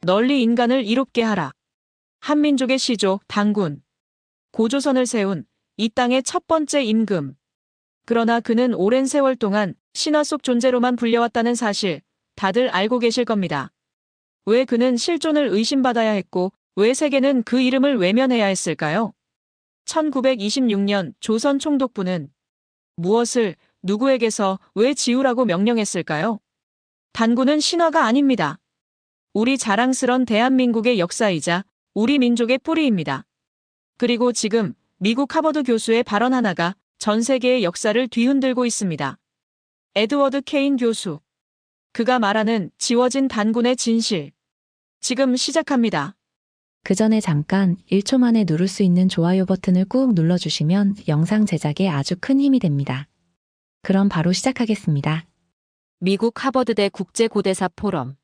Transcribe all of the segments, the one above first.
널리 인간을 이롭게 하라. 한민족의 시조, 단군. 고조선을 세운 이 땅의 첫 번째 임금. 그러나 그는 오랜 세월 동안 신화 속 존재로만 불려왔다는 사실 다들 알고 계실 겁니다. 왜 그는 실존을 의심받아야 했고 왜 세계는 그 이름을 외면해야 했을까요? 1926년 조선 총독부는 무엇을 누구에게서 왜 지우라고 명령했을까요? 단군은 신화가 아닙니다. 우리 자랑스런 대한민국의 역사이자 우리 민족의 뿌리입니다. 그리고 지금 미국 하버드 교수의 발언 하나가 전 세계의 역사를 뒤흔들고 있습니다. 에드워드 케인 교수. 그가 말하는 지워진 단군의 진실. 지금 시작합니다. 그 전에 잠깐 1초 만에 누를 수 있는 좋아요 버튼을 꾹 눌러주시면 영상 제작에 아주 큰 힘이 됩니다. 그럼 바로 시작하겠습니다. 미국 하버드대 국제고대사 포럼.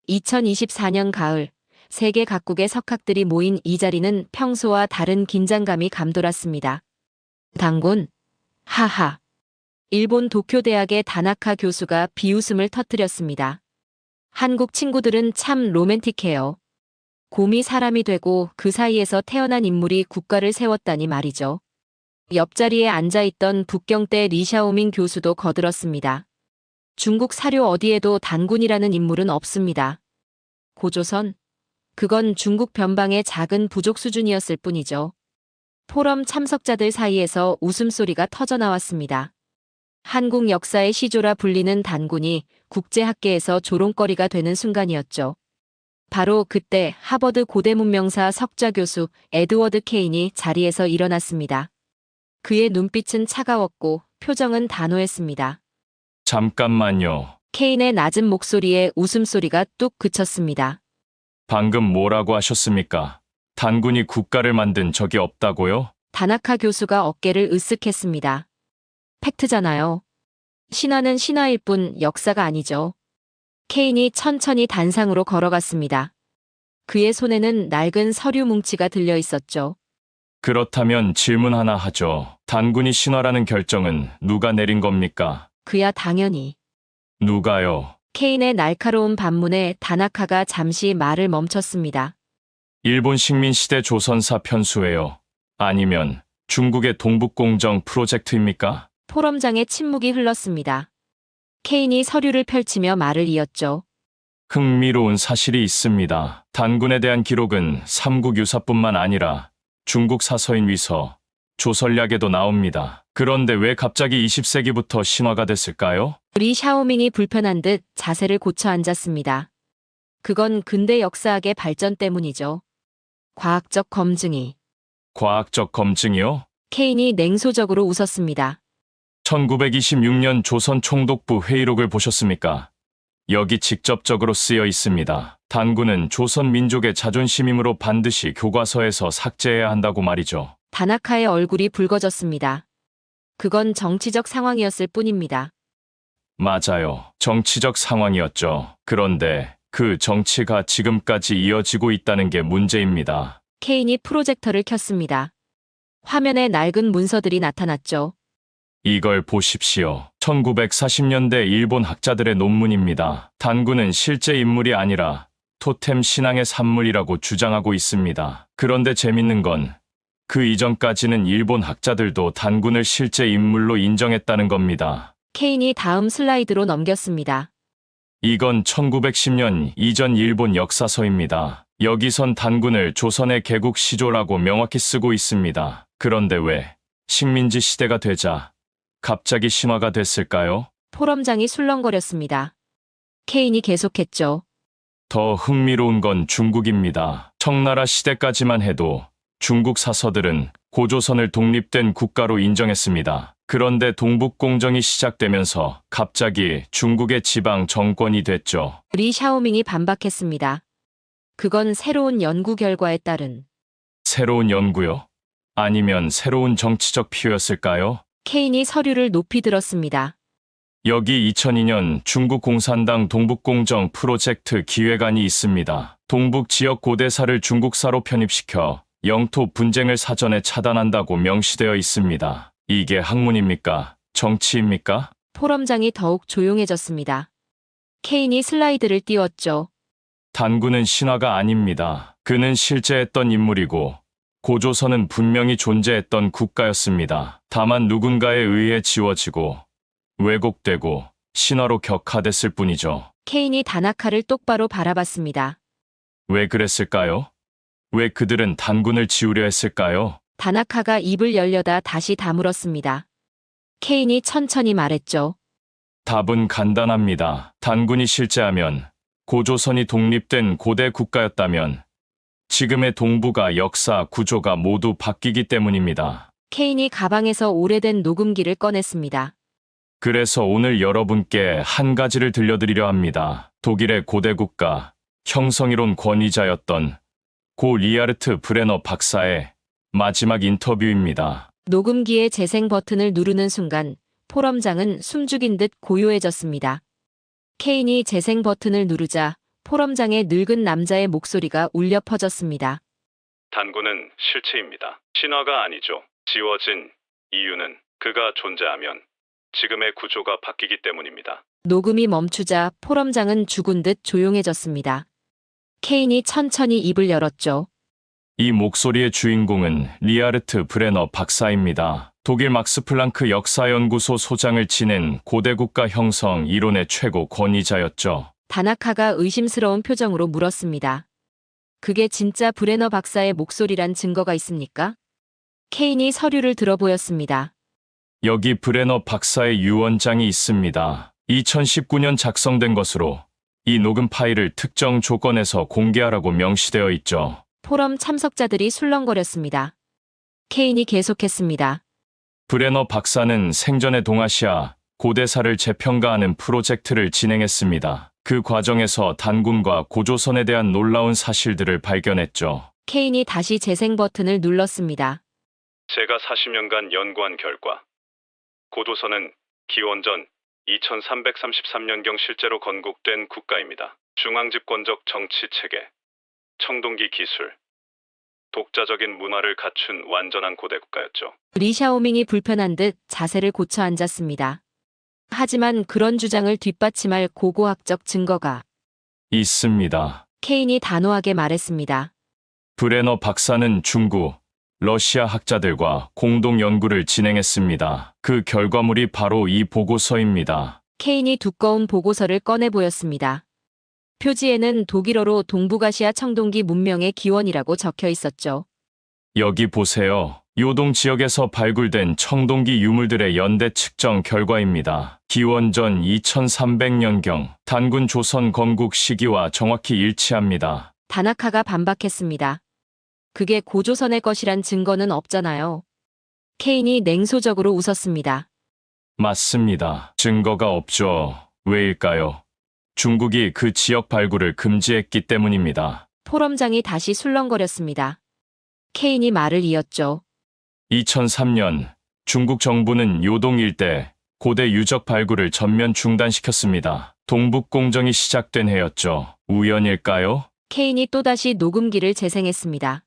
2024년 가을, 세계 각국의 석학들이 모인 이 자리는 평소와 다른 긴장감이 감돌았습니다. 단군? 하하. 일본 도쿄대학의 다나카 교수가 비웃음을 터뜨렸습니다. 한국 친구들은 참 로맨틱해요. 곰이 사람이 되고 그 사이에서 태어난 인물이 국가를 세웠다니 말이죠. 옆자리에 앉아있던 북경대 리샤오밍 교수도 거들었습니다. 중국 사료 어디에도 단군이라는 인물은 없습니다. 고조선? 그건 중국 변방의 작은 부족 수준이었을 뿐이죠. 포럼 참석자들 사이에서 웃음소리가 터져나왔습니다. 한국 역사의 시조라 불리는 단군이 국제학계에서 조롱거리가 되는 순간이었죠. 바로 그때 하버드 고대문명사 석좌 교수 에드워드 케인이 자리에서 일어났습니다. 그의 눈빛은 차가웠고 표정은 단호했습니다. 잠깐만요. 케인의 낮은 목소리에 웃음소리가 뚝 그쳤습니다. 방금 뭐라고 하셨습니까? 단군이 국가를 만든 적이 없다고요? 다나카 교수가 어깨를 으쓱했습니다. 팩트잖아요. 신화는 신화일 뿐 역사가 아니죠. 케인이 천천히 단상으로 걸어갔습니다. 그의 손에는 낡은 서류 뭉치가 들려 있었죠. 그렇다면 질문 하나 하죠. 단군이 신화라는 결정은 누가 내린 겁니까? 그야 당연히. 누가요? 케인의 날카로운 반문에 다나카가 잠시 말을 멈췄습니다. 일본 식민시대 조선사 편수예요. 아니면 중국의 동북공정 프로젝트입니까? 포럼장의 침묵이 흘렀습니다. 케인이 서류를 펼치며 말을 이었죠. 흥미로운 사실이 있습니다. 단군에 대한 기록은 삼국 유사뿐만 아니라 중국 사서인 위서, 조선략에도 나옵니다. 그런데 왜 갑자기 20세기부터 신화가 됐을까요? 리 샤오밍이 불편한 듯 자세를 고쳐 앉았습니다. 그건 근대 역사학의 발전 때문이죠. 과학적 검증이. 과학적 검증이요? 케인이 냉소적으로 웃었습니다. 1926년 조선 총독부 회의록을 보셨습니까? 여기 직접적으로 쓰여 있습니다. 단군은 조선 민족의 자존심이므로 반드시 교과서에서 삭제해야 한다고 말이죠. 다나카의 얼굴이 붉어졌습니다. 그건 정치적 상황이었을 뿐입니다. 맞아요. 정치적 상황이었죠. 그런데 그 정치가 지금까지 이어지고 있다는 게 문제입니다. 케인이 프로젝터를 켰습니다. 화면에 낡은 문서들이 나타났죠. 이걸 보십시오. 1940년대 일본 학자들의 논문입니다. 단군은 실제 인물이 아니라 토템 신앙의 산물이라고 주장하고 있습니다. 그런데 재밌는 건 그 이전까지는 일본 학자들도 단군을 실제 인물로 인정했다는 겁니다. 케인이 다음 슬라이드로 넘겼습니다. 이건 1910년 이전 일본 역사서입니다. 여기선 단군을 조선의 개국 시조라고 명확히 쓰고 있습니다. 그런데 왜 식민지 시대가 되자 갑자기 신화가 됐을까요? 포럼장이 술렁거렸습니다. 케인이 계속했죠. 더 흥미로운 건 중국입니다. 청나라 시대까지만 해도 중국 사서들은 고조선을 독립된 국가로 인정했습니다. 그런데 동북공정이 시작되면서 갑자기 중국의 지방 정권이 됐죠. 리 샤오밍이 반박했습니다. 그건 새로운 연구 결과에 따른. 새로운 연구요? 아니면 새로운 정치적 필요였을까요? 케인이 서류를 높이 들었습니다. 여기 2002년 중국 공산당 동북공정 프로젝트 기획안이 있습니다. 동북 지역 고대사를 중국사로 편입시켜 영토 분쟁을 사전에 차단한다고 명시되어 있습니다. 이게 학문입니까? 정치입니까? 포럼장이 더욱 조용해졌습니다. 케인이 슬라이드를 띄웠죠. 단군은 신화가 아닙니다. 그는 실제 했던 인물이고 고조선은 분명히 존재했던 국가였습니다. 다만 누군가에 의해 지워지고 왜곡되고 신화로 격화됐을 뿐이죠. 케인이 다나카를 똑바로 바라봤습니다. 왜 그랬을까요? 왜 그들은 단군을 지우려 했을까요? 다나카가 입을 열려다 다시 다물었습니다. 케인이 천천히 말했죠. 답은 간단합니다. 단군이 실제하면, 고조선이 독립된 고대 국가였다면 지금의 동북아 역사 구조가 모두 바뀌기 때문입니다. 케인이 가방에서 오래된 녹음기를 꺼냈습니다. 그래서 오늘 여러분께 한 가지를 들려드리려 합니다. 독일의 고대 국가 형성이론 권위자였던 고 리하르트 브레너 박사의 마지막 인터뷰입니다. 녹음기의 재생 버튼을 누르는 순간 포럼장은 숨죽인 듯 고요해졌습니다. 케인이 재생 버튼을 누르자 포럼장의 늙은 남자의 목소리가 울려 퍼졌습니다. 단군은 실체입니다. 신화가 아니죠. 지워진 이유는 그가 존재하면 지금의 구조가 바뀌기 때문입니다. 녹음이 멈추자 포럼장은 죽은 듯 조용해졌습니다. 케인이 천천히 입을 열었죠. 이 목소리의 주인공은 리하르트 브레너 박사입니다. 독일 막스 플랑크 역사연구소 소장을 지낸 고대 국가 형성 이론의 최고 권위자였죠. 다나카가 의심스러운 표정으로 물었습니다. 그게 진짜 브레너 박사의 목소리란 증거가 있습니까? 케인이 서류를 들어보였습니다. 여기 브레너 박사의 유언장이 있습니다. 2019년 작성된 것으로 이 녹음 파일을 특정 조건에서 공개하라고 명시되어 있죠. 포럼 참석자들이 술렁거렸습니다. 케인이 계속했습니다. 브레너 박사는 생전의 동아시아 고대사를 재평가하는 프로젝트를 진행했습니다. 그 과정에서 단군과 고조선에 대한 놀라운 사실들을 발견했죠. 케인이 다시 재생 버튼을 눌렀습니다. 제가 40년간 연구한 결과 고조선은 기원전 2333년경 실제로 건국된 국가입니다. 중앙집권적 정치 체계, 청동기 기술, 독자적인 문화를 갖춘 완전한 고대 국가였죠. 리샤오밍이 불편한 듯 자세를 고쳐 앉았습니다. 하지만 그런 주장을 뒷받침할 고고학적 증거가 있습니다. 케인이 단호하게 말했습니다. 브레너 박사는 중국, 러시아 학자들과 공동 연구를 진행했습니다. 그 결과물이 바로 이 보고서입니다. 케인이 두꺼운 보고서를 꺼내 보였습니다. 표지에는 독일어로 동북아시아 청동기 문명의 기원이라고 적혀 있었죠. 여기 보세요. 요동 지역에서 발굴된 청동기 유물들의 연대 측정 결과입니다. 기원전 2300년경 단군 조선 건국 시기와 정확히 일치합니다. 다나카가 반박했습니다. 그게 고조선의 것이란 증거는 없잖아요. 케인이 냉소적으로 웃었습니다. 맞습니다. 증거가 없죠. 왜일까요? 중국이 그 지역 발굴을 금지했기 때문입니다. 포럼장이 다시 술렁거렸습니다. 케인이 말을 이었죠. 2003년 중국 정부는 요동 일대 고대 유적 발굴을 전면 중단시켰습니다. 동북공정이 시작된 해였죠. 우연일까요? 케인이 또다시 녹음기를 재생했습니다.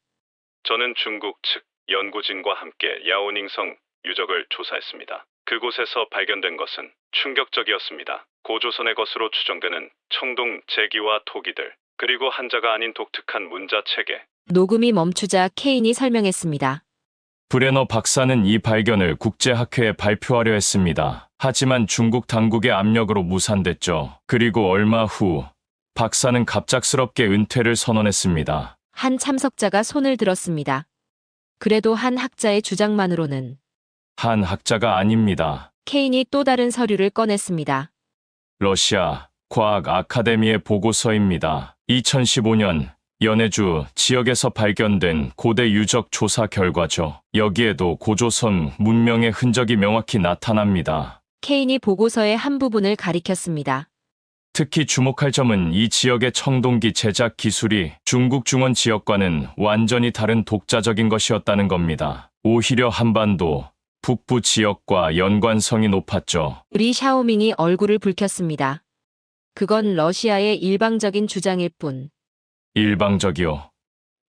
저는 중국 측 연구진과 함께 야오닝성 유적을 조사했습니다. 그곳에서 발견된 것은 충격적이었습니다. 고조선의 것으로 추정되는 청동 제기와 토기들, 그리고 한자가 아닌 독특한 문자 체계. 녹음이 멈추자 케인이 설명했습니다. 브레너 박사는 이 발견을 국제학회에 발표하려 했습니다. 하지만 중국 당국의 압력으로 무산됐죠. 그리고 얼마 후 박사는 갑작스럽게 은퇴를 선언했습니다. 한 참석자가 손을 들었습니다. 그래도 한 학자의 주장만으로는 한 학자가 아닙니다. 케인이 또 다른 서류를 꺼냈습니다. 러시아 과학 아카데미의 보고서입니다. 2015년 연해주 지역에서 발견된 고대 유적 조사 결과죠. 여기에도 고조선 문명의 흔적이 명확히 나타납니다. 케인이 보고서의 한 부분을 가리켰습니다. 특히 주목할 점은 이 지역의 청동기 제작 기술이 중국 중원 지역과는 완전히 다른 독자적인 것이었다는 겁니다. 오히려 한반도 북부 지역과 연관성이 높았죠. 리 샤오밍이 얼굴을 붉혔습니다. 그건 러시아의 일방적인 주장일 뿐. 일방적이요.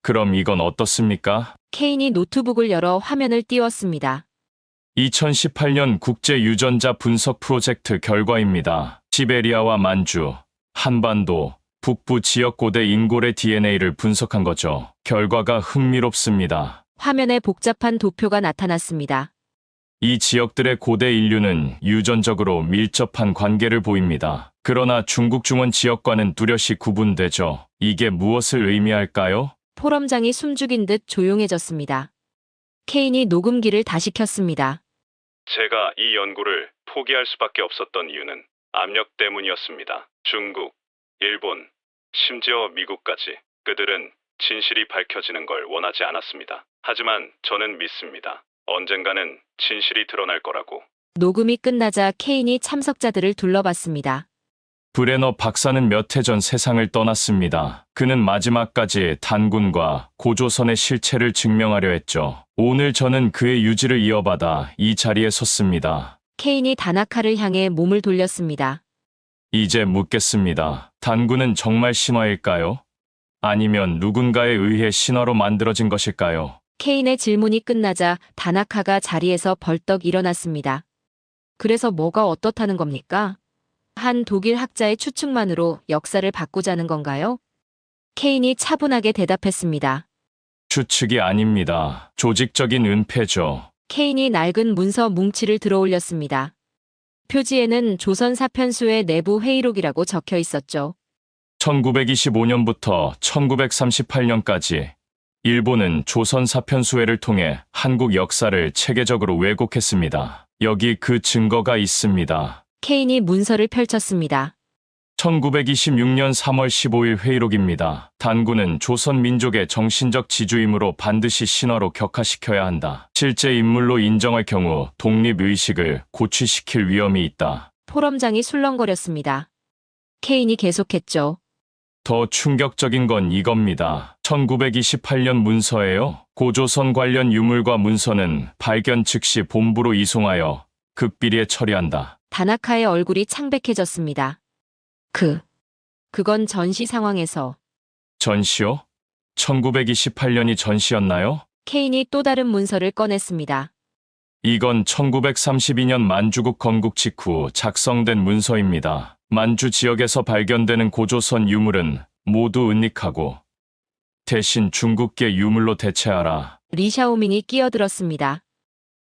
그럼 이건 어떻습니까? 케인이 노트북을 열어 화면을 띄웠습니다. 2018년 국제유전자 분석 프로젝트 결과입니다. 시베리아와 만주, 한반도, 북부 지역 고대 인골의 DNA를 분석한 거죠. 결과가 흥미롭습니다. 화면에 복잡한 도표가 나타났습니다. 이 지역들의 고대 인류는 유전적으로 밀접한 관계를 보입니다. 그러나 중국 중원 지역과는 뚜렷이 구분되죠. 이게 무엇을 의미할까요? 포럼장이 숨죽인 듯 조용해졌습니다. 케인이 녹음기를 다시 켰습니다. 제가 이 연구를 포기할 수밖에 없었던 이유는 압력 때문이었습니다. 중국, 일본, 심지어 미국까지 그들은 진실이 밝혀지는 걸 원하지 않았습니다. 하지만 저는 믿습니다. 언젠가는 진실이 드러날 거라고. 녹음이 끝나자 케인이 참석자들을 둘러봤습니다. 브레너 박사는 몇 해 전 세상을 떠났습니다. 그는 마지막까지 단군과 고조선의 실체를 증명하려 했죠. 오늘 저는 그의 유지를 이어받아 이 자리에 섰습니다. 케인이 다나카를 향해 몸을 돌렸습니다. 이제 묻겠습니다. 단군은 정말 신화일까요? 아니면 누군가에 의해 신화로 만들어진 것일까요? 케인의 질문이 끝나자 다나카가 자리에서 벌떡 일어났습니다. 그래서 뭐가 어떻다는 겁니까? 한 독일 학자의 추측만으로 역사를 바꾸자는 건가요? 케인이 차분하게 대답했습니다. 추측이 아닙니다. 조직적인 은폐죠. 케인이 낡은 문서 뭉치를 들어올렸습니다. 표지에는 조선 사편수의 내부 회의록이라고 적혀 있었죠. 1925년부터 1938년까지 일본은 조선 사편수회를 통해 한국 역사를 체계적으로 왜곡했습니다. 여기 그 증거가 있습니다. 케인이 문서를 펼쳤습니다. 1926년 3월 15일 회의록입니다. 단군은 조선 민족의 정신적 지주이므로 반드시 신화로 격화시켜야 한다. 실제 인물로 인정할 경우 독립의식을 고취시킬 위험이 있다. 포럼장이 술렁거렸습니다. 케인이 계속했죠. 더 충격적인 건 이겁니다. 1928년 문서예요. 고조선 관련 유물과 문서는 발견 즉시 본부로 이송하여 극비리에 처리한다. 다나카의 얼굴이 창백해졌습니다. 그건 전시 상황에서. 전시요? 1928년이 전시였나요? 케인이 또 다른 문서를 꺼냈습니다. 이건 1932년 만주국 건국 직후 작성된 문서입니다. 만주 지역에서 발견되는 고조선 유물은 모두 은닉하고 대신 중국계 유물로 대체하라. 리샤오밍이 끼어들었습니다.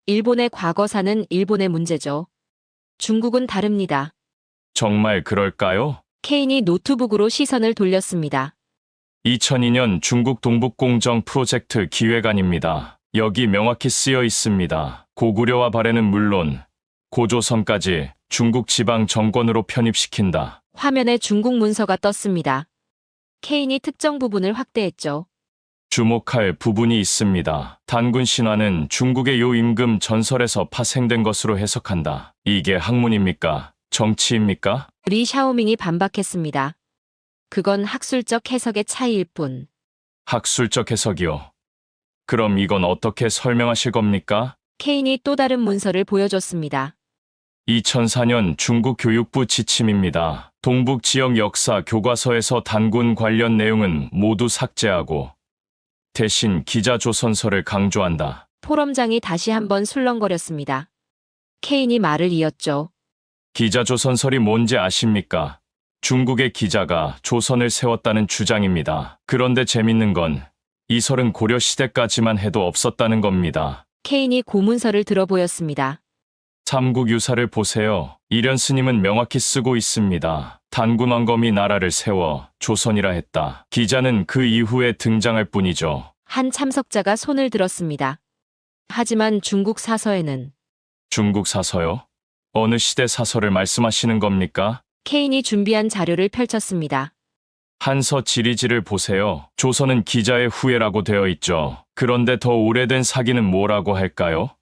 일본의 과거사는 일본의 문제죠. 중국은 다릅니다. 정말 그럴까요? 케인이 노트북으로 시선을 돌렸습니다. 2002년 중국 동북공정 프로젝트 기획안입니다. 여기 명확히 쓰여 있습니다. 고구려와 발해는 물론 고조선까지 중국 지방 정권으로 편입시킨다. 화면에 중국 문서가 떴습니다. 케인이 특정 부분을 확대했죠. 주목할 부분이 있습니다. 단군 신화는 중국의 요 임금 전설에서 파생된 것으로 해석한다. 이게 학문입니까? 정치입니까? 리 샤오밍이 반박했습니다. 그건 학술적 해석의 차이일 뿐. 학술적 해석이요. 그럼 이건 어떻게 설명하실 겁니까? 케인이 또 다른 문서를 보여줬습니다. 2004년 중국 교육부 지침입니다. 동북 지역 역사 교과서에서 단군 관련 내용은 모두 삭제하고 대신 기자조선서를 강조한다. 포럼장이 다시 한번 술렁거렸습니다. 케인이 말을 이었죠. 기자조선설이 뭔지 아십니까? 중국의 기자가 조선을 세웠다는 주장입니다. 그런데 재밌는 건 이 설은 고려 시대까지만 해도 없었다는 겁니다. 케인이 고문서를 들어 보였습니다. 삼국유사를 보세요. 이련 스님은 명확히 쓰고 있습니다. 단군 왕검이 나라를 세워 조선이라 했다. 기자는 그 이후에 등장할 뿐이죠. 한 참석자가 손을 들었습니다. 하지만 중국 사서에는 중국 사서요? 어느 시대 사서를 말씀하시는 겁니까? 케인이 준비한 자료를 펼쳤습니다. 한서 지리지를 보세요. 조선은 기자의 후예라고 되어 있죠. 그런데 더 오래된 사기는 뭐라고 할까요?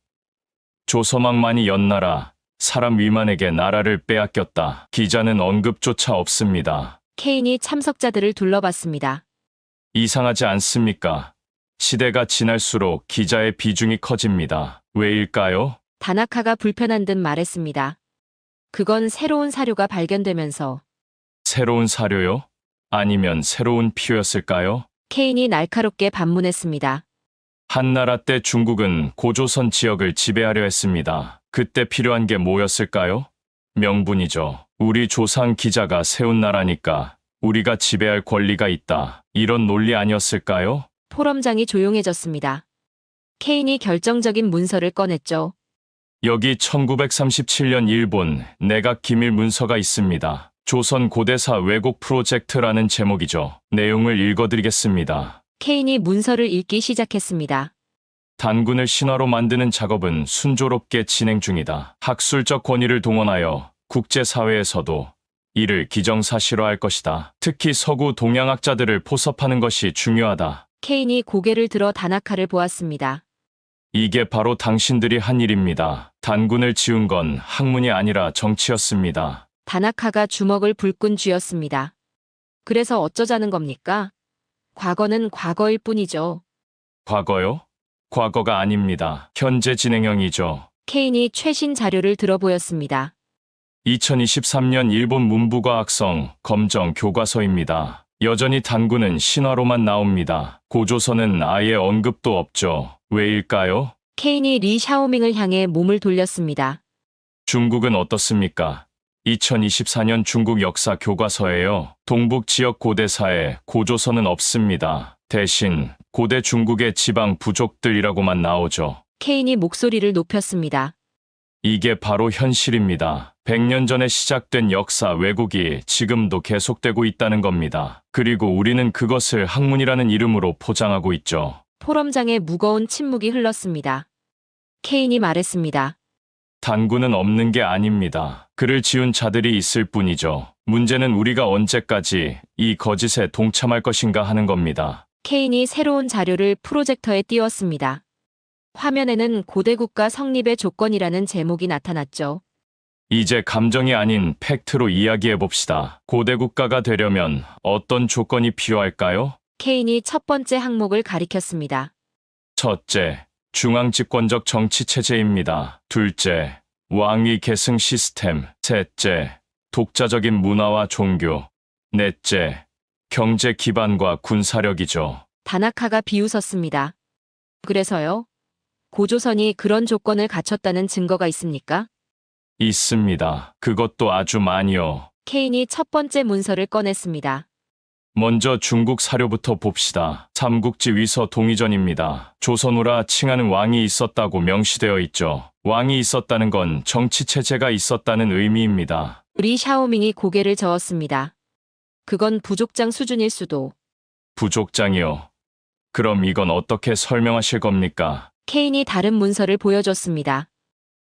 조서망만이 연나라, 사람 위만에게 나라를 빼앗겼다. 기자는 언급조차 없습니다. 케인이 참석자들을 둘러봤습니다. 이상하지 않습니까? 시대가 지날수록 기자의 비중이 커집니다. 왜일까요? 다나카가 불편한 듯 말했습니다. 그건 새로운 사료가 발견되면서 새로운 사료요? 아니면 새로운 피요였을까요? 케인이 날카롭게 반문했습니다. 한나라 때 중국은 고조선 지역을 지배하려 했습니다. 그때 필요한 게 뭐였을까요? 명분이죠. 우리 조상 기자가 세운 나라니까 우리가 지배할 권리가 있다. 이런 논리 아니었을까요? 포럼장이 조용해졌습니다. 케인이 결정적인 문서를 꺼냈죠. 여기 1937년 일본 내각 기밀 문서가 있습니다. 조선 고대사 왜곡 프로젝트라는 제목이죠. 내용을 읽어드리겠습니다. 케인이 문서를 읽기 시작했습니다. 단군을 신화로 만드는 작업은 순조롭게 진행 중이다. 학술적 권위를 동원하여 국제사회에서도 이를 기정사실화할 것이다. 특히 서구 동양학자들을 포섭하는 것이 중요하다. 케인이 고개를 들어 다나카를 보았습니다. 이게 바로 당신들이 한 일입니다. 단군을 지은 건 학문이 아니라 정치였습니다. 다나카가 주먹을 불끈 쥐었습니다. 그래서 어쩌자는 겁니까? 과거는 과거일 뿐이죠. 과거요? 과거가 아닙니다. 현재 진행형이죠. 케인이 최신 자료를 들어보였습니다. 2023년 일본 문부과학성 검정 교과서입니다. 여전히 단군은 신화로만 나옵니다. 고조선은 아예 언급도 없죠. 왜일까요? 케인이 리 샤오밍을 향해 몸을 돌렸습니다. 중국은 어떻습니까? 2024년 중국 역사 교과서에요. 동북 지역 고대사에 고조선은 없습니다. 대신 고대 중국의 지방 부족들이라고만 나오죠. 케인이 목소리를 높였습니다. 이게 바로 현실입니다. 100년 전에 시작된 역사 왜곡이 지금도 계속되고 있다는 겁니다. 그리고 우리는 그것을 학문이라는 이름으로 포장하고 있죠. 포럼장에 무거운 침묵이 흘렀습니다. 케인이 말했습니다. 단군은 없는 게 아닙니다. 그를 지은 자들이 있을 뿐이죠. 문제는 우리가 언제까지 이 거짓에 동참할 것인가 하는 겁니다. 케인이 새로운 자료를 프로젝터에 띄웠습니다. 화면에는 고대국가 성립의 조건이라는 제목이 나타났죠. 이제 감정이 아닌 팩트로 이야기해 봅시다. 고대 국가가 되려면 어떤 조건이 필요할까요? 케인이 첫 번째 항목을 가리켰습니다. 첫째, 중앙집권적 정치 체제입니다. 둘째, 왕위 계승 시스템. 셋째, 독자적인 문화와 종교. 넷째, 경제 기반과 군사력이죠. 다나카가 비웃었습니다. 그래서요? 고조선이 그런 조건을 갖췄다는 증거가 있습니까? 있습니다. 그것도 아주 많이요. 케인이 첫 번째 문서를 꺼냈습니다. 먼저 중국 사료부터 봅시다. 삼국지 위서 동의전입니다. 조선우라 칭하는 왕이 있었다고 명시되어 있죠. 왕이 있었다는 건 정치체제가 있었다는 의미입니다. 리 샤오밍이 고개를 저었습니다. 그건 부족장 수준일 수도. 부족장이요. 그럼 이건 어떻게 설명하실 겁니까? 케인이 다른 문서를 보여줬습니다.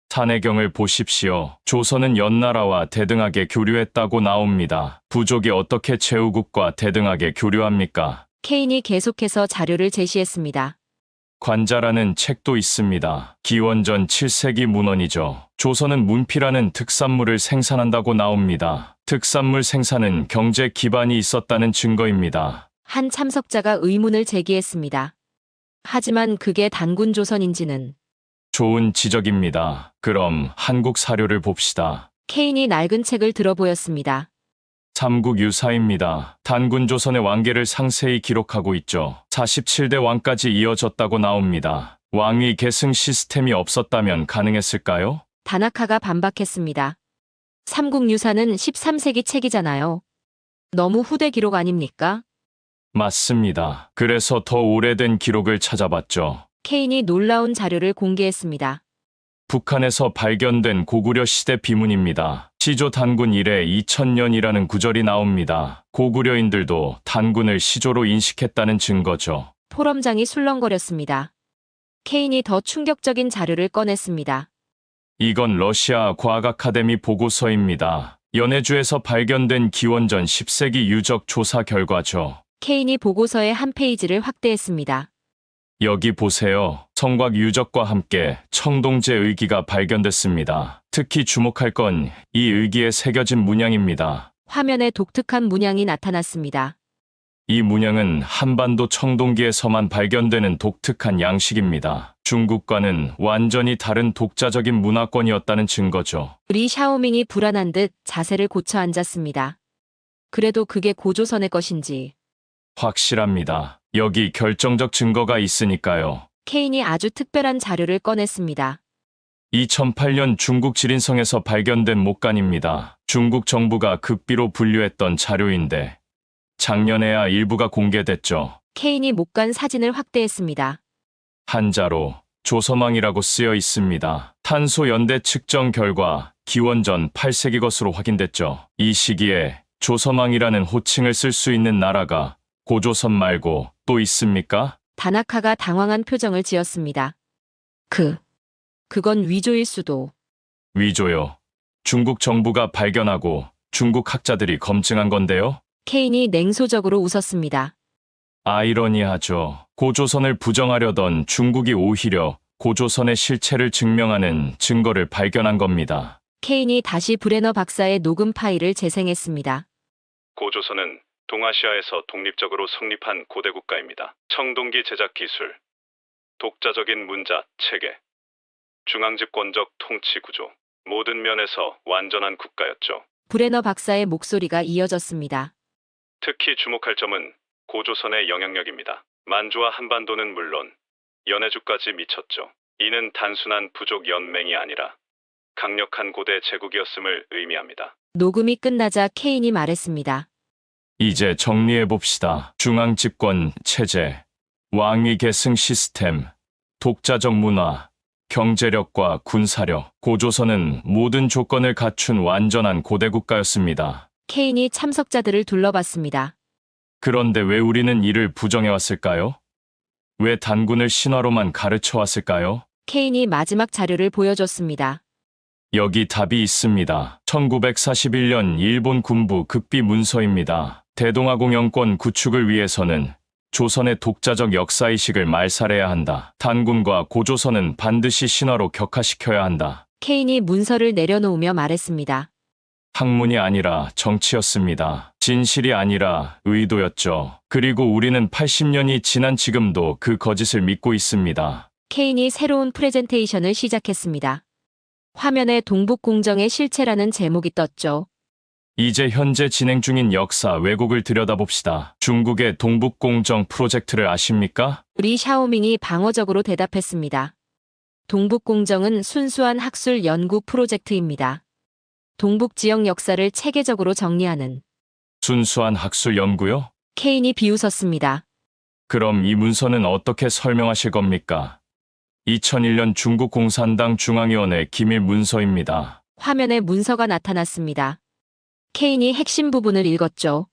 산해경을 보십시오. 조선은 연나라와 대등하게 교류했다고 나옵니다. 부족이 어떻게 제후국과 대등하게 교류합니까? 케인이 계속해서 자료를 제시했습니다. 관자라는 책도 있습니다. 기원전 7세기 문헌이죠. 조선은 문피라는 특산물을 생산한다고 나옵니다. 특산물 생산은 경제 기반이 있었다는 증거입니다. 한 참석자가 의문을 제기했습니다. 하지만 그게 단군 조선인지는. 좋은 지적입니다. 그럼 한국 사료를 봅시다. 케인이 낡은 책을 들어보였습니다. 삼국유사입니다. 단군 조선의 왕계를 상세히 기록하고 있죠. 47대 왕까지 이어졌다고 나옵니다. 왕위 계승 시스템이 없었다면 가능했을까요? 다나카가 반박했습니다. 삼국유사는 13세기 책이잖아요. 너무 후대 기록 아닙니까? 맞습니다. 그래서 더 오래된 기록을 찾아봤죠. 케인이 놀라운 자료를 공개했습니다. 북한에서 발견된 고구려 시대 비문입니다. 시조 단군 이래 2000년이라는 구절이 나옵니다. 고구려인들도 단군을 시조로 인식했다는 증거죠. 포럼장이 술렁거렸습니다. 케인이 더 충격적인 자료를 꺼냈습니다. 이건 러시아 과학 아카데미 보고서입니다. 연해주에서 발견된 기원전 10세기 유적 조사 결과죠. 케인이 보고서의 한 페이지를 확대했습니다. 여기 보세요. 성곽 유적과 함께 청동제 의기가 발견됐습니다. 특히 주목할 건 이 의기에 새겨진 문양입니다. 화면에 독특한 문양이 나타났습니다. 이 문양은 한반도 청동기에서만 발견되는 독특한 양식입니다. 중국과는 완전히 다른 독자적인 문화권이었다는 증거죠. 리 샤오밍이 불안한 듯 자세를 고쳐 앉았습니다. 그래도 그게 고조선의 것인지. 확실합니다. 여기 결정적 증거가 있으니까요. 케인이 아주 특별한 자료를 꺼냈습니다. 2008년 중국 지린성에서 발견된 목간입니다. 중국 정부가 극비로 분류했던 자료인데 작년에야 일부가 공개됐죠. 케인이 못 간 사진을 확대했습니다. 한자로 조선왕이라고 쓰여 있습니다. 탄소 연대 측정 결과 기원전 8세기 것으로 확인됐죠. 이 시기에 조선왕이라는 호칭을 쓸 수 있는 나라가 고조선 말고 또 있습니까? 다나카가 당황한 표정을 지었습니다. 그건 위조일 수도. 위조요. 중국 정부가 발견하고 중국 학자들이 검증한 건데요. 케인이 냉소적으로 웃었습니다. 아이러니하죠. 고조선을 부정하려던 중국이 오히려 고조선의 실체를 증명하는 증거를 발견한 겁니다. 케인이 다시 브레너 박사의 녹음 파일을 재생했습니다. 고조선은 동아시아에서 독립적으로 성립한 고대 국가입니다. 청동기 제작 기술, 독자적인 문자, 체계, 중앙집권적 통치 구조, 모든 면에서 완전한 국가였죠. 브레너 박사의 목소리가 이어졌습니다. 특히 주목할 점은 고조선의 영향력입니다. 만주와 한반도는 물론 연해주까지 미쳤죠. 이는 단순한 부족 연맹이 아니라 강력한 고대 제국이었음을 의미합니다. 녹음이 끝나자 케인이 말했습니다. 이제 정리해봅시다. 중앙집권 체제, 왕위 계승 시스템, 독자적 문화, 경제력과 군사력. 고조선은 모든 조건을 갖춘 완전한 고대 국가였습니다. 케인이 참석자들을 둘러봤습니다. 그런데 왜 우리는 이를 부정해왔을까요? 왜 단군을 신화로만 가르쳐왔을까요? 케인이 마지막 자료를 보여줬습니다. 여기 답이 있습니다. 1941년 일본 군부 급비 문서입니다. 대동아공 영권 구축을 위해서는 조선의 독자적 역사의식을 말살해야 한다. 단군과 고조선은 반드시 신화로 격화시켜야 한다. 케인이 문서를 내려놓으며 말했습니다. 학문이 아니라 정치였습니다. 진실이 아니라 의도였죠. 그리고 우리는 80년이 지난 지금도 그 거짓을 믿고 있습니다. 케인이 새로운 프레젠테이션을 시작했습니다. 화면에 동북공정의 실체라는 제목이 떴죠. 이제 현재 진행 중인 역사 왜곡을 들여다봅시다. 중국의 동북공정 프로젝트를 아십니까? 리 샤오밍이 방어적으로 대답했습니다. 동북공정은 순수한 학술 연구 프로젝트입니다. 동북 지역 역사를 체계적으로 정리하는. 순수한 학술 연구요? 케인이 비웃었습니다. 그럼 이 문서는 어떻게 설명하실 겁니까? 2001년 중국 공산당 중앙위원회 기밀 문서입니다. 화면에 문서가 나타났습니다. 케인이 핵심 부분을 읽었죠.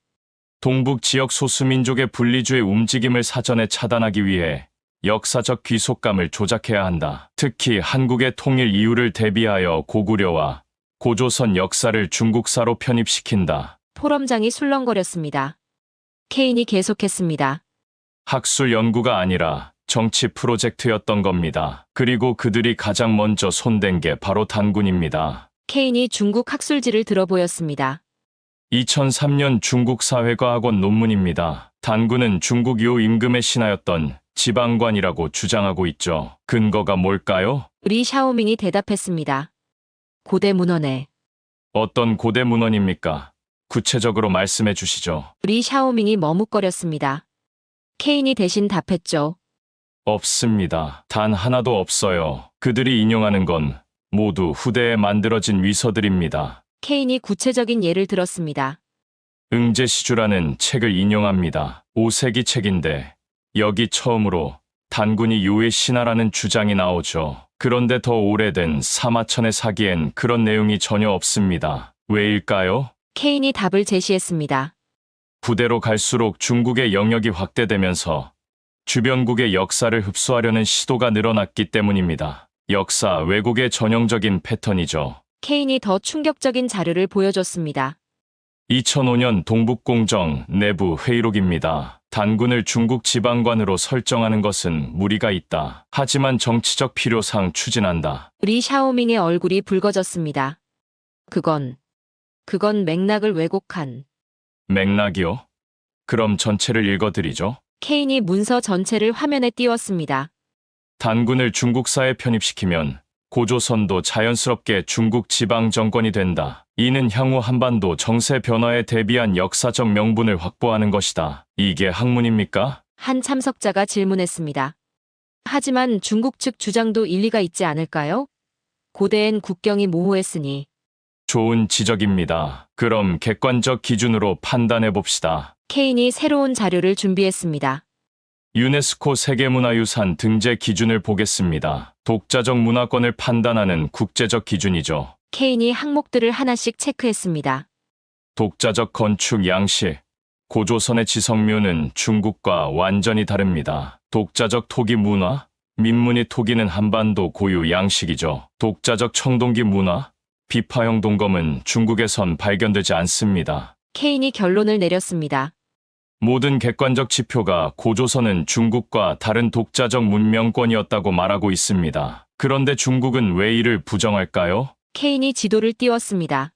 동북 지역 소수민족의 분리주의 움직임을 사전에 차단하기 위해 역사적 귀속감을 조작해야 한다. 특히 한국의 통일 이유를 대비하여 고구려와 고조선 역사를 중국사로 편입시킨다. 포럼장이 술렁거렸습니다. 케인이 계속했습니다. 학술 연구가 아니라 정치 프로젝트였던 겁니다. 그리고 그들이 가장 먼저 손댄 게 바로 단군입니다. 케인이 중국 학술지를 들어보였습니다. 2003년 중국 사회과학원 논문입니다. 단군은 중국 요 임금의 신하였던 지방관이라고 주장하고 있죠. 근거가 뭘까요? 리 샤오밍이 대답했습니다. 고대 문헌에. 어떤 고대 문헌입니까? 구체적으로 말씀해 주시죠. 리 샤오밍이 머뭇거렸습니다. 케인이 대신 답했죠. 없습니다. 단 하나도 없어요. 그들이 인용하는 건 모두 후대에 만들어진 위서들입니다. 케인이 구체적인 예를 들었습니다. 응제시주라는 책을 인용합니다. 5세기 책인데 여기 처음으로 단군이 요의 신하라는 주장이 나오죠. 그런데 더 오래된 사마천의 사기엔 그런 내용이 전혀 없습니다. 왜일까요? 케인이 답을 제시했습니다. 부대로 갈수록 중국의 영역이 확대되면서 주변국의 역사를 흡수하려는 시도가 늘어났기 때문입니다. 역사 왜곡의 전형적인 패턴이죠. 케인이 더 충격적인 자료를 보여줬습니다. 2005년 동북공정 내부 회의록입니다. 단군을 중국 지방관으로 설정하는 것은 무리가 있다. 하지만 정치적 필요상 추진한다. 리 샤오밍의 얼굴이 붉어졌습니다. 그건 맥락을 왜곡한. 맥락이요? 그럼 전체를 읽어드리죠. 케인이 문서 전체를 화면에 띄웠습니다. 단군을 중국사에 편입시키면 고조선도 자연스럽게 중국 지방 정권이 된다. 이는 향후 한반도 정세 변화에 대비한 역사적 명분을 확보하는 것이다. 이게 학문입니까? 한 참석자가 질문했습니다. 하지만 중국 측 주장도 일리가 있지 않을까요? 고대엔 국경이 모호했으니. 좋은 지적입니다. 그럼 객관적 기준으로 판단해 봅시다. 케인이 새로운 자료를 준비했습니다. 유네스코 세계문화유산 등재 기준을 보겠습니다. 독자적 문화권을 판단하는 국제적 기준이죠. 케인이 항목들을 하나씩 체크했습니다. 독자적 건축 양식. 고조선의 지성묘는 중국과 완전히 다릅니다. 독자적 토기 문화. 민무늬 토기는 한반도 고유 양식이죠. 독자적 청동기 문화. 비파형 동검은 중국에선 발견되지 않습니다. 케인이 결론을 내렸습니다. 모든 객관적 지표가 고조선은 중국과 다른 독자적 문명권이었다고 말하고 있습니다. 그런데 중국은 왜 이를 부정할까요? 케인이 지도를 띄웠습니다.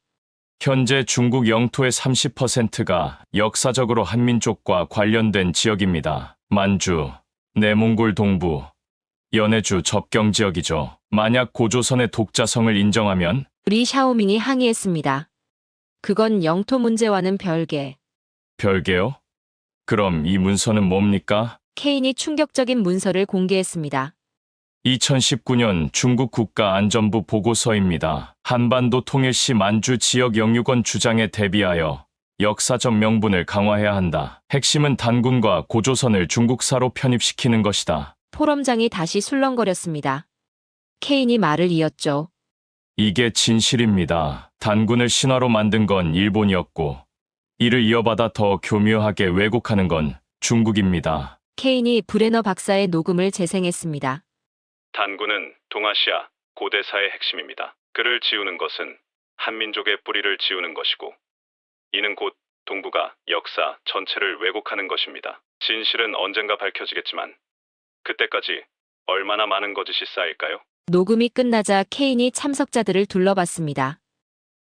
현재 중국 영토의 30%가 역사적으로 한민족과 관련된 지역입니다. 만주, 내몽골 동부, 연해주 접경 지역이죠. 만약 고조선의 독자성을 인정하면 리 샤오밍이 항의했습니다. 그건 영토 문제와는 별개. 별개요? 그럼 이 문서는 뭡니까? 케인이 충격적인 문서를 공개했습니다. 2019년 중국 국가안전부 보고서입니다. 한반도 통일 시 만주 지역 영유권 주장에 대비하여 역사적 명분을 강화해야 한다. 핵심은 단군과 고조선을 중국사로 편입시키는 것이다. 포럼장이 다시 술렁거렸습니다. 케인이 말을 이었죠. 이게 진실입니다. 단군을 신화로 만든 건 일본이었고 이를 이어받아 더 교묘하게 왜곡하는 건 중국입니다. 케인이 브레너 박사의 녹음을 재생했습니다. 단군은 동아시아 고대사의 핵심입니다. 그를 지우는 것은 한민족의 뿌리를 지우는 것이고 이는 곧 동북아 역사 전체를 왜곡하는 것입니다. 진실은 언젠가 밝혀지겠지만 그때까지 얼마나 많은 거짓이 쌓일까요? 녹음이 끝나자 케인이 참석자들을 둘러봤습니다.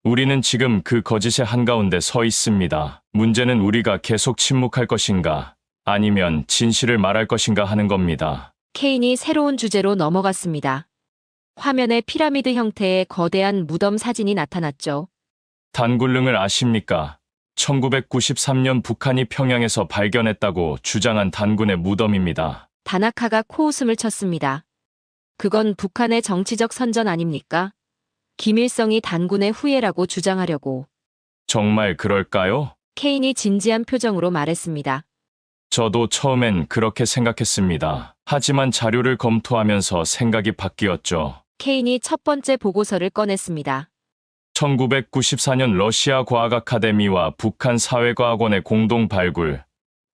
우리는 지금 그 거짓의 한가운데 서 있습니다. 문제는 우리가 계속 침묵할 것인가 아니면 진실을 말할 것인가 하는 겁니다. 케인이 새로운 주제로 넘어갔습니다. 화면에 피라미드 형태의 거대한 무덤 사진이 나타났죠. 단군릉을 아십니까? 1993년 북한이 평양에서 발견했다고 주장한 단군의 무덤입니다. 다나카가 코웃음을 쳤습니다. 그건 북한의 정치적 선전 아닙니까? 김일성이 단군의 후예라고 주장하려고. 정말 그럴까요? 케인이 진지한 표정으로 말했습니다. 저도 처음엔 그렇게 생각했습니다. 하지만 자료를 검토하면서 생각이 바뀌었죠. 케인이 첫 번째 보고서를 꺼냈습니다. 1994년 러시아 과학 아카데미와 북한 사회과학원의 공동 발굴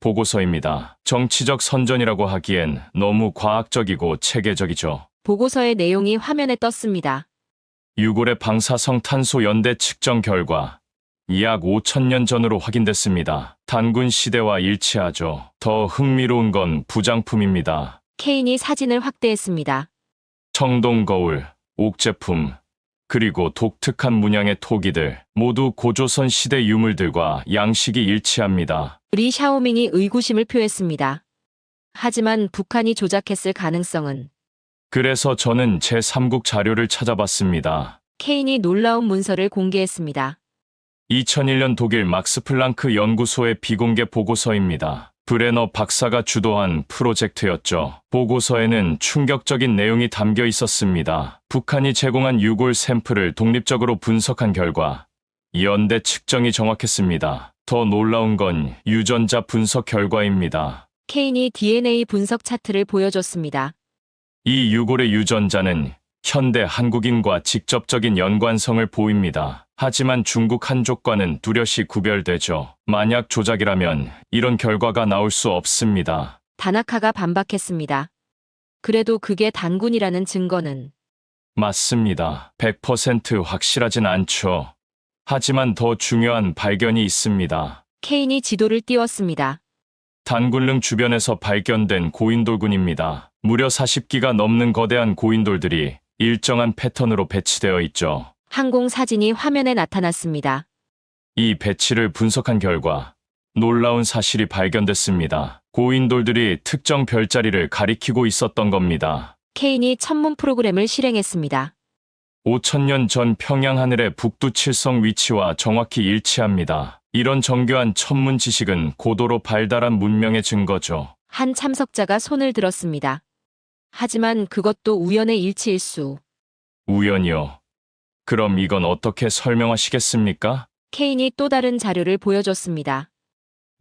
보고서입니다. 정치적 선전이라고 하기엔 너무 과학적이고 체계적이죠. 보고서의 내용이 화면에 떴습니다. 6월의 방사성 탄소 연대 측정 결과 약 5천년 전으로 확인됐습니다. 단군 시대와 일치하죠. 더 흥미로운 건 부장품입니다. 케인이 사진을 확대했습니다. 청동 거울, 옥제품, 그리고 독특한 문양의 토기들 모두 고조선 시대 유물들과 양식이 일치합니다. 리 샤오밍이 의구심을 표했습니다. 하지만 북한이 조작했을 가능성은. 그래서 저는 제3국 자료를 찾아봤습니다. 케인이 놀라운 문서를 공개했습니다. 2001년 독일 막스 플랑크 연구소의 비공개 보고서입니다. 브레너 박사가 주도한 프로젝트였죠. 보고서에는 충격적인 내용이 담겨 있었습니다. 북한이 제공한 유골 샘플을 독립적으로 분석한 결과 연대 측정이 정확했습니다. 더 놀라운 건 유전자 분석 결과입니다. 케인이 DNA 분석 차트를 보여줬습니다. 이 유골의 유전자는 현대 한국인과 직접적인 연관성을 보입니다. 하지만 중국 한족과는 뚜렷이 구별되죠. 만약 조작이라면 이런 결과가 나올 수 없습니다. 다나카가 반박했습니다. 그래도 그게 단군이라는 증거는. 맞습니다. 100% 확실하진 않죠. 하지만 더 중요한 발견이 있습니다. 케인이 지도를 띄웠습니다. 단군릉 주변에서 발견된 고인돌군입니다. 무려 40기가 넘는 거대한 고인돌들이 일정한 패턴으로 배치되어 있죠. 항공 사진이 화면에 나타났습니다. 이 배치를 분석한 결과 놀라운 사실이 발견됐습니다. 고인돌들이 특정 별자리를 가리키고 있었던 겁니다. 케인이 천문 프로그램을 실행했습니다. 5천년 전 평양 하늘의 북두 칠성 위치와 정확히 일치합니다. 이런 정교한 천문 지식은 고도로 발달한 문명의 증거죠. 한 참석자가 손을 들었습니다. 하지만 그것도 우연의 일치일 수. 우연이요. 그럼 이건 어떻게 설명하시겠습니까? 케인이 또 다른 자료를 보여줬습니다.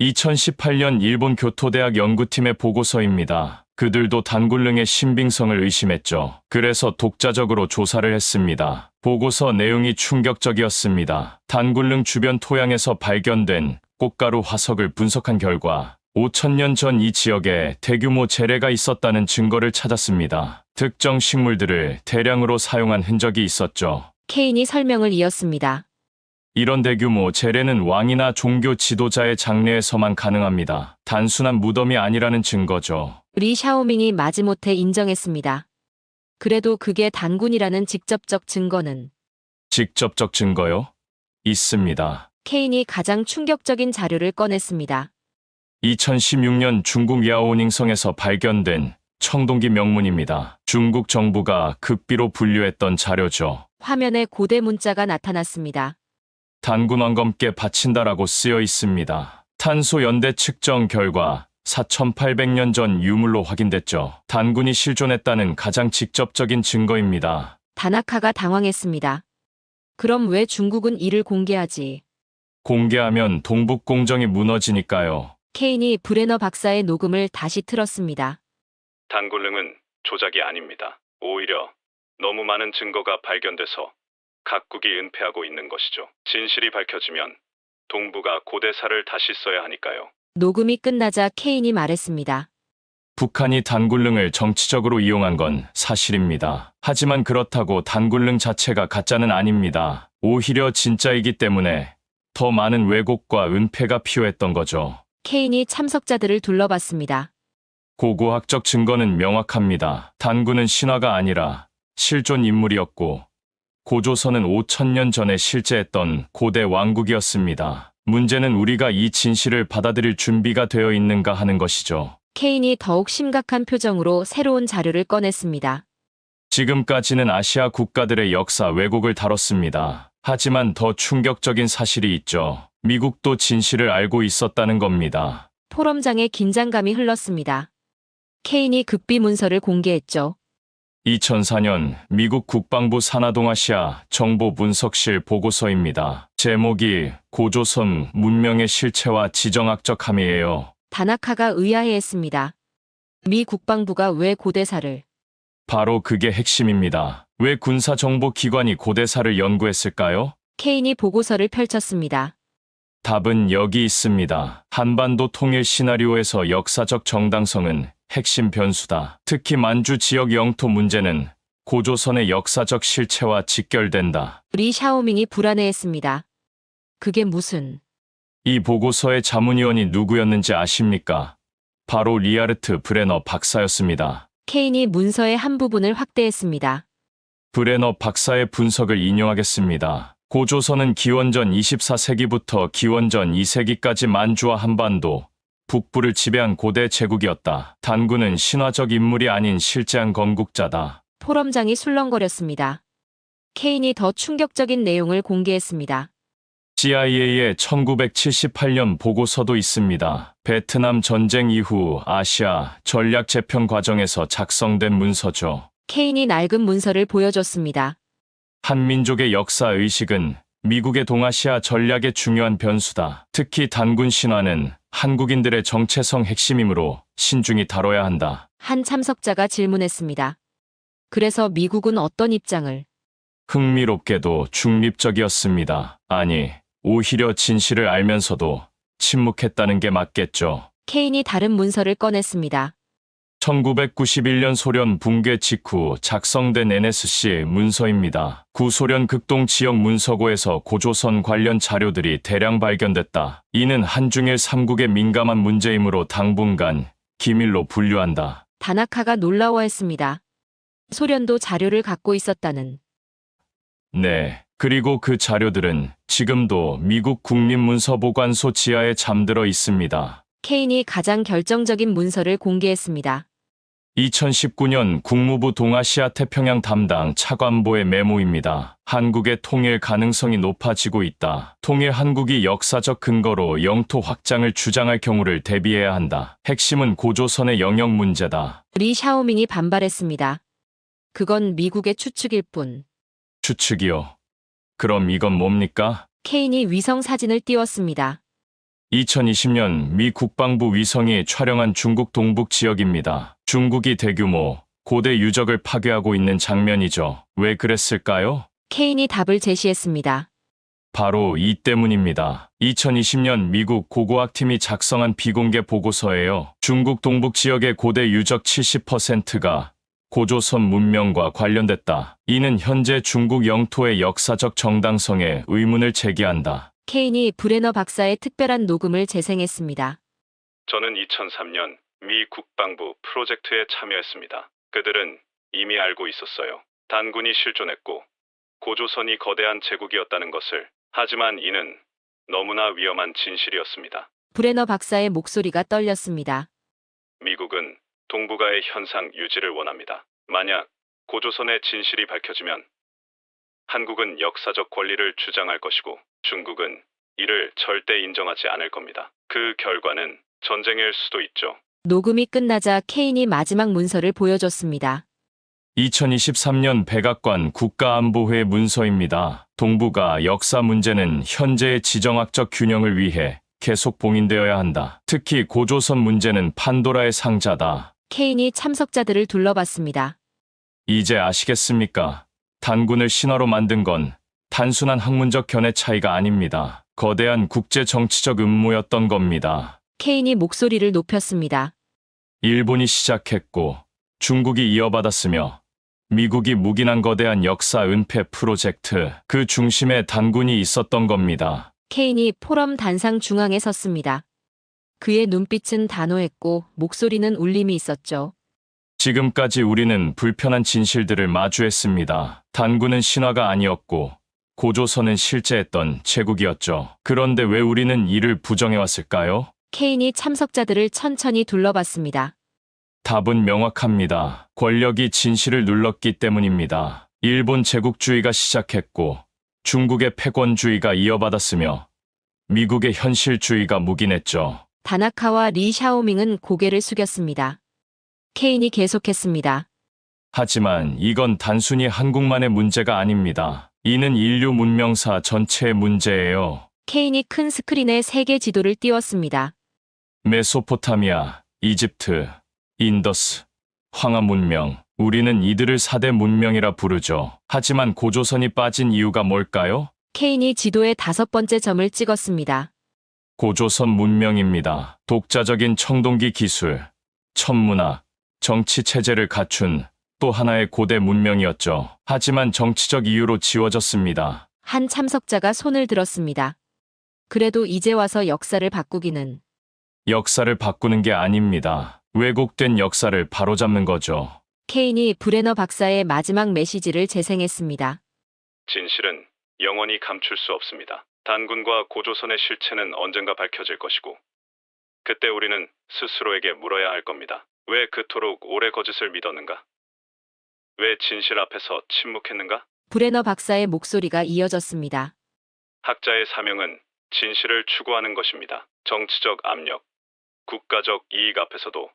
2018년 일본 교토대학 연구팀의 보고서입니다. 그들도 단군릉의 신빙성을 의심했죠. 그래서 독자적으로 조사를 했습니다. 보고서 내용이 충격적이었습니다. 단군릉 주변 토양에서 발견된 꽃가루 화석을 분석한 결과 5천년 전 이 지역에 대규모 재래가 있었다는 증거를 찾았습니다. 특정 식물들을 대량으로 사용한 흔적이 있었죠. 케인이 설명을 이었습니다. 이런 대규모 재래는 왕이나 종교 지도자의 장례에서만 가능합니다. 단순한 무덤이 아니라는 증거죠. 리 샤오밍이 마지못해 인정했습니다. 그래도 그게 단군이라는 직접적 증거는 직접적 증거요? 있습니다. 케인이 가장 충격적인 자료를 꺼냈습니다. 2016년 중국 야오닝성에서 발견된 청동기 명문입니다. 중국 정부가 극비로 분류했던 자료죠. 화면에 고대 문자가 나타났습니다. 단군 왕검께 바친다라고 쓰여 있습니다. 탄소 연대 측정 결과 4,800년 전 유물로 확인됐죠. 단군이 실존했다는 가장 직접적인 증거입니다. 다나카가 당황했습니다. 그럼 왜 중국은 이를 공개하지? 공개하면 동북 공정이 무너지니까요. 케인이 브레너 박사의 녹음을 다시 틀었습니다. 단군릉은 조작이 아닙니다. 오히려 너무 많은 증거가 발견돼서 각국이 은폐하고 있는 것이죠. 진실이 밝혀지면 동부가 고대사를 다시 써야 하니까요. 녹음이 끝나자 케인이 말했습니다. 북한이 단군릉을 정치적으로 이용한 건 사실입니다. 하지만 그렇다고 단군릉 자체가 가짜는 아닙니다. 오히려 진짜이기 때문에 더 많은 왜곡과 은폐가 필요했던 거죠. 케인이 참석자들을 둘러봤습니다. 고고학적 증거는 명확합니다. 단군은 신화가 아니라 실존 인물이었고 고조선은 5천년 전에 실제했던 고대 왕국이었습니다. 문제는 우리가 이 진실을 받아들일 준비가 되어 있는가 하는 것이죠. 케인이 더욱 심각한 표정으로 새로운 자료를 꺼냈습니다. 지금까지는 아시아 국가들의 역사 왜곡을 다뤘습니다. 하지만 더 충격적인 사실이 있죠. 미국도 진실을 알고 있었다는 겁니다. 포럼장에 긴장감이 흘렀습니다. 케인이 극비 문서를 공개했죠. 2004년 미국 국방부 산하동아시아 정보분석실 보고서입니다. 제목이 고조선 문명의 실체와 지정학적 함의예요. 다나카가 의아해했습니다. 미 국방부가 왜 고대사를? 바로 그게 핵심입니다. 왜 군사정보기관이 고대사를 연구했을까요? 케인이 보고서를 펼쳤습니다. 답은 여기 있습니다. 한반도 통일 시나리오에서 역사적 정당성은 핵심 변수다. 특히 만주 지역 영토 문제는 고조선의 역사적 실체와 직결된다. 리 샤오밍이 불안해했습니다. 그게 무슨? 이 보고서의 자문위원이 누구였는지 아십니까? 바로 리하르트 브레너 박사였습니다. 케인이 문서의 한 부분을 확대했습니다. 브레너 박사의 분석을 인용하겠습니다. 고조선은 기원전 24세기부터 기원전 2세기까지 만주와 한반도, 북부를 지배한 고대 제국이었다. 단군은 신화적 인물이 아닌 실제한 건국자다. 포럼장이 술렁거렸습니다. 케인이 더 충격적인 내용을 공개했습니다. CIA의 1978년 보고서도 있습니다. 베트남 전쟁 이후 아시아 전략 재편 과정에서 작성된 문서죠. 케인이 낡은 문서를 보여줬습니다. 한민족의 역사 의식은 미국의 동아시아 전략의 중요한 변수다. 특히 단군 신화는 한국인들의 정체성 핵심이므로 신중히 다뤄야 한다. 한 참석자가 질문했습니다. 그래서 미국은 어떤 입장을? 흥미롭게도 중립적이었습니다. 아니, 오히려 진실을 알면서도 침묵했다는 게 맞겠죠. 케인이 다른 문서를 꺼냈습니다. 1991년 소련 붕괴 직후 작성된 NSC 문서입니다. 구소련 극동 지역 문서고에서 고조선 관련 자료들이 대량 발견됐다. 이는 한중일 3국의 민감한 문제이므로 당분간 기밀로 분류한다. 다나카가 놀라워했습니다. 소련도 자료를 갖고 있었다는. 네. 그리고 그 자료들은 지금도 미국 국립문서보관소 지하에 잠들어 있습니다. 케인이 가장 결정적인 문서를 공개했습니다. 2019년 국무부 동아시아 태평양 담당 차관보의 메모입니다. 한국의 통일 가능성이 높아지고 있다. 통일 한국이 역사적 근거로 영토 확장을 주장할 경우를 대비해야 한다. 핵심은 고조선의 영역 문제다. 리 샤오밍이 반발했습니다. 그건 미국의 추측일 뿐. 추측이요. 그럼 이건 뭡니까? 케인이 위성 사진을 띄웠습니다. 2020년 미 국방부 위성이 촬영한 중국 동북 지역입니다. 중국이 대규모 고대 유적을 파괴하고 있는 장면이죠. 왜 그랬을까요? 케인이 답을 제시했습니다. 바로 이 때문입니다. 2020년 미국 고고학팀이 작성한 비공개 보고서예요. 중국 동북 지역의 고대 유적 70%가 고조선 문명과 관련됐다. 이는 현재 중국 영토의 역사적 정당성에 의문을 제기한다. 케인이 브레너 박사의 특별한 녹음을 재생했습니다. 저는 2003년 미 국방부 프로젝트에 참여했습니다. 그들은 이미 알고 있었어요. 단군이 실존했고 고조선이 거대한 제국이었다는 것을. 하지만 이는 너무나 위험한 진실이었습니다. 브레너 박사의 목소리가 떨렸습니다. 미국은 동북아의 현상 유지를 원합니다. 만약 고조선의 진실이 밝혀지면 한국은 역사적 권리를 주장할 것이고 중국은 이를 절대 인정하지 않을 겁니다. 그 결과는 전쟁일 수도 있죠. 녹음이 끝나자 케인이 마지막 문서를 보여줬습니다. 2023년 백악관 국가안보회 문서입니다. 동북아 역사 문제는 현재의 지정학적 균형을 위해 계속 봉인되어야 한다. 특히 고조선 문제는 판도라의 상자다. 케인이 참석자들을 둘러봤습니다. 이제 아시겠습니까? 단군을 신화로 만든 건 단순한 학문적 견해 차이가 아닙니다. 거대한 국제 정치적 음모였던 겁니다. 케인이 목소리를 높였습니다. 일본이 시작했고 중국이 이어받았으며 미국이 묵인한 거대한 역사 은폐 프로젝트, 그 중심에 단군이 있었던 겁니다. 케인이 포럼 단상 중앙에 섰습니다. 그의 눈빛은 단호했고 목소리는 울림이 있었죠. 지금까지 우리는 불편한 진실들을 마주했습니다. 단군은 신화가 아니었고 고조선은 실제했던 제국이었죠. 그런데 왜 우리는 이를 부정해왔을까요? 케인이 참석자들을 천천히 둘러봤습니다. 답은 명확합니다. 권력이 진실을 눌렀기 때문입니다. 일본 제국주의가 시작했고 중국의 패권주의가 이어받았으며 미국의 현실주의가 묵인했죠. 다나카와 리 샤오밍은 고개를 숙였습니다. 케인이 계속했습니다. 하지만 이건 단순히 한국만의 문제가 아닙니다. 이는 인류 문명사 전체의 문제예요. 케인이 큰 스크린에 세계 지도를 띄웠습니다. 메소포타미아, 이집트, 인더스, 황하 문명. 우리는 이들을 4대 문명이라 부르죠. 하지만 고조선이 빠진 이유가 뭘까요? 케인이 지도에 5번째 점을 찍었습니다. 고조선 문명입니다. 독자적인 청동기 기술, 천문학, 정치 체제를 갖춘 또 하나의 고대 문명이었죠. 하지만 정치적 이유로 지워졌습니다. 한 참석자가 손을 들었습니다. 그래도 이제 와서 역사를 바꾸기는. 역사를 바꾸는 게 아닙니다. 왜곡된 역사를 바로잡는 거죠. 케인이 브레너 박사의 마지막 메시지를 재생했습니다. 진실은 영원히 감출 수 없습니다. 단군과 고조선의 실체는 언젠가 밝혀질 것이고 그때 우리는 스스로에게 물어야 할 겁니다. 왜 그토록 오래 거짓을 믿었는가? 왜 진실 앞에서 침묵했는가? 브레너 박사의 목소리가 이어졌습니다. 학자의 사명은 진실을 추구하는 것입니다. 정치적 압력, 국가적 이익 앞에서도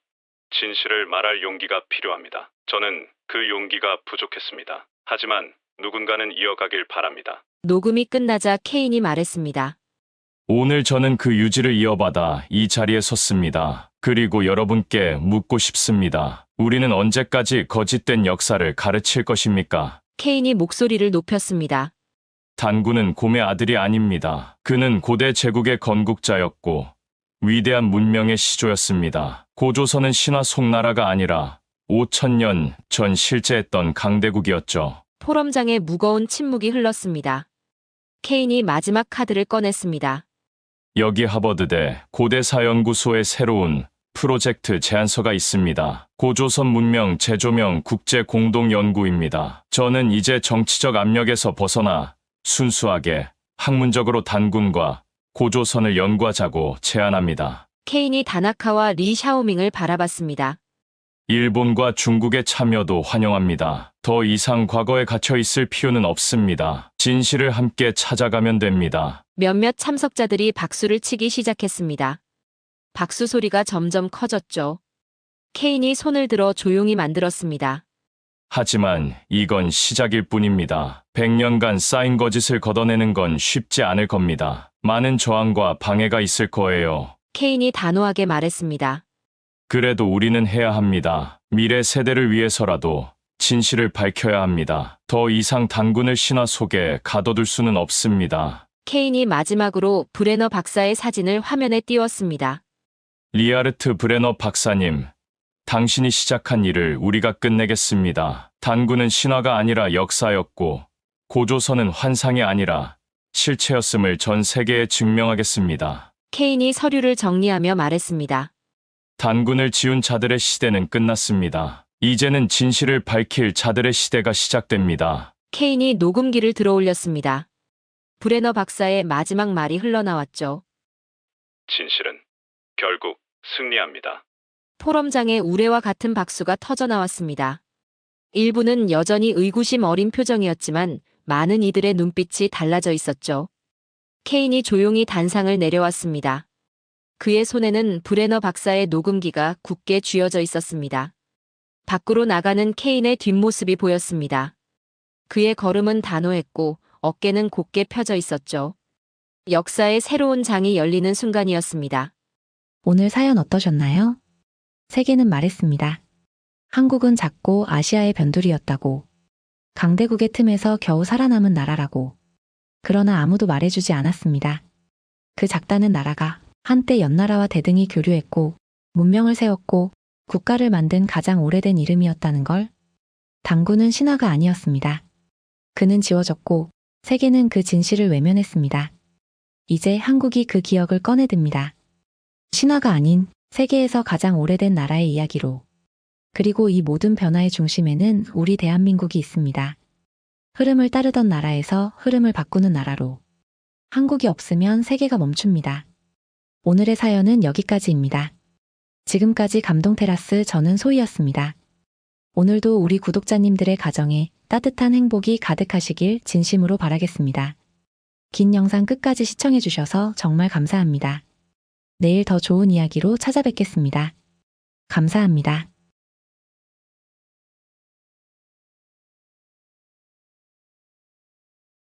진실을 말할 용기가 필요합니다. 저는 그 용기가 부족했습니다. 하지만 누군가는 이어가길 바랍니다. 녹음이 끝나자 케인이 말했습니다. 오늘 저는 그 유지를 이어받아 이 자리에 섰습니다. 그리고 여러분께 묻고 싶습니다. 우리는 언제까지 거짓된 역사를 가르칠 것입니까? 케인이 목소리를 높였습니다. 단군은 곰의 아들이 아닙니다. 그는 고대 제국의 건국자였고 위대한 문명의 시조였습니다. 고조선은 신화 속 나라가 아니라 5,000년 전 실제했던 강대국이었죠. 포럼장에 무거운 침묵이 흘렀습니다. 케인이 마지막 카드를 꺼냈습니다. 여기 하버드대 고대사연구소의 새로운 프로젝트 제안서가 있습니다. 고조선 문명 재조명 국제 공동 연구입니다. 저는 이제 정치적 압력에서 벗어나 순수하게 학문적으로 단군과 고조선을 연구하자고 제안합니다. 케인이 다나카와 리 샤오밍을 바라봤습니다. 일본과 중국의 참여도 환영합니다. 더 이상 과거에 갇혀 있을 필요는 없습니다. 진실을 함께 찾아가면 됩니다. 몇몇 참석자들이 박수를 치기 시작했습니다. 박수 소리가 점점 커졌죠. 케인이 손을 들어 조용히 만들었습니다. 하지만 이건 시작일 뿐입니다. 100년간 쌓인 거짓을 걷어내는 건 쉽지 않을 겁니다. 많은 저항과 방해가 있을 거예요. 케인이 단호하게 말했습니다. 그래도 우리는 해야 합니다. 미래 세대를 위해서라도 진실을 밝혀야 합니다. 더 이상 단군을 신화 속에 가둬둘 수는 없습니다. 케인이 마지막으로 브레너 박사의 사진을 화면에 띄웠습니다. 리하르트 브레너 박사님, 당신이 시작한 일을 우리가 끝내겠습니다. 단군은 신화가 아니라 역사였고, 고조선은 환상이 아니라 실체였음을 전 세계에 증명하겠습니다. 케인이 서류를 정리하며 말했습니다. 단군을 지운 자들의 시대는 끝났습니다. 이제는 진실을 밝힐 자들의 시대가 시작됩니다. 케인이 녹음기를 들어올렸습니다. 브레너 박사의 마지막 말이 흘러나왔죠. 진실은 결국 승리합니다. 포럼장에 우레와 같은 박수가 터져나왔습니다. 일부는 여전히 의구심 어린 표정이었지만 많은 이들의 눈빛이 달라져 있었죠. 케인이 조용히 단상을 내려왔습니다. 그의 손에는 브레너 박사의 녹음기가 굳게 쥐어져 있었습니다. 밖으로 나가는 케인의 뒷모습이 보였습니다. 그의 걸음은 단호했고 어깨는 곧게 펴져 있었죠. 역사의 새로운 장이 열리는 순간이었습니다. 오늘 사연 어떠셨나요? 세계는 말했습니다. 한국은 작고 아시아의 변두리였다고. 강대국의 틈에서 겨우 살아남은 나라라고. 그러나 아무도 말해주지 않았습니다. 그 작다는 나라가 한때 연나라와 대등히 교류했고 문명을 세웠고 국가를 만든 가장 오래된 이름이었다는 걸. 단군은 신화가 아니었습니다. 그는 지워졌고 세계는 그 진실을 외면했습니다. 이제 한국이 그 기억을 꺼내듭니다. 신화가 아닌 세계에서 가장 오래된 나라의 이야기로. 그리고 이 모든 변화의 중심에는 우리 대한민국이 있습니다. 흐름을 따르던 나라에서 흐름을 바꾸는 나라로. 한국이 없으면 세계가 멈춥니다. 오늘의 사연은 여기까지입니다. 지금까지 감동테라스 저는 소희였습니다. 오늘도 우리 구독자님들의 가정에 따뜻한 행복이 가득하시길 진심으로 바라겠습니다. 긴 영상 끝까지 시청해주셔서 정말 감사합니다. 내일 더 좋은 이야기로 찾아뵙겠습니다. 감사합니다.